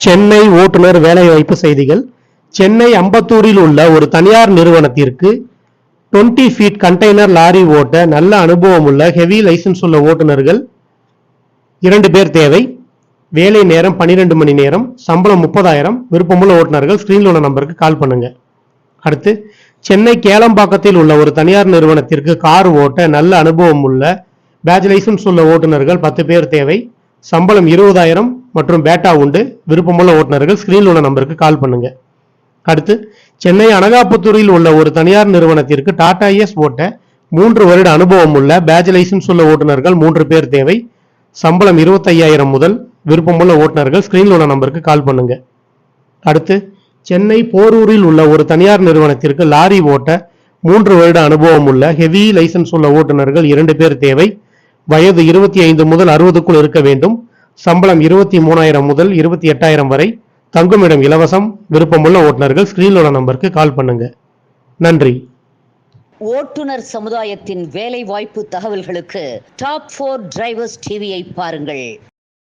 சென்னை ஓட்டுநர் வேலைவாய்ப்பு செய்திகள். சென்னை அம்பத்தூரில் உள்ள ஒரு தனியார் நிறுவனத்திற்கு 20 ஃபீட் கண்டெய்னர் லாரி ஓட்ட நல்ல அனுபவம் உள்ள ஹெவி லைசன்ஸ் உள்ள ஓட்டுநர்கள் 2 பேர் தேவை. வேலை நேரம் 12 மணி நேரம். சம்பளம் 30,000. விருப்பமுள்ள ஓட்டுநர்கள் ஸ்கிரீன்ல உள்ள நம்பருக்கு கால் பண்ணுங்க. அடுத்து, சென்னை கேளம்பாக்கத்தில் உள்ள ஒரு தனியார் நிறுவனத்திற்கு கார் ஓட்ட நல்ல அனுபவம் உள்ள பேட்ஜ் லைசன்ஸ் உள்ள ஓட்டுநர்கள் 10 பேர் தேவை. சம்பளம் 20,000 மற்றும் பேட்டா உண்டு. விருப்பமுள்ள ஓட்டுநர்கள் ஸ்கிரீன்ல உள்ள நம்பருக்கு கால் பண்ணுங்க. அடுத்து, சென்னை அனகாபுத்தூரில் உள்ள ஒரு தனியார் நிறுவனத்திற்கு டாடா ஏஸ் ஓட்ட 3 வருட அனுபவம் உள்ள பேட்ஜ் லைசன்ஸ் உள்ள ஓட்டுநர்கள் 3 பேர் தேவை. சம்பளம் 25,000 முதல். விருப்பமுள்ள ஓட்டுநர்கள் ஸ்கிரீன்ல உள்ள நம்பருக்கு கால் பண்ணுங்க. அடுத்து, சென்னை போரூரில் உள்ள ஒரு தனியார் நிறுவனத்திற்கு லாரி ஓட்ட 3 வருட அனுபவம் உள்ள ஹெவி லைசன்ஸ் உள்ள ஓட்டுநர்கள் 2 பேர் தேவை. வயது 25 முதல் 60க்குள் இருக்க வேண்டும். சம்பளம் 23,000 முதல் 28,000 வரை. தங்குமிடம் இலவசம். விருப்பமுள்ள ஓட்டுநர்கள் ஸ்கிரீன்ல உள்ள நம்பருக்கு கால் பண்ணுங்க. நன்றி. ஓட்டுநர் சமுதாயத்தின் வேலை வாய்ப்பு தகவல்களுக்கு டாப் 4 டிரைவர்ஸ் டிவியை பாருங்கள்.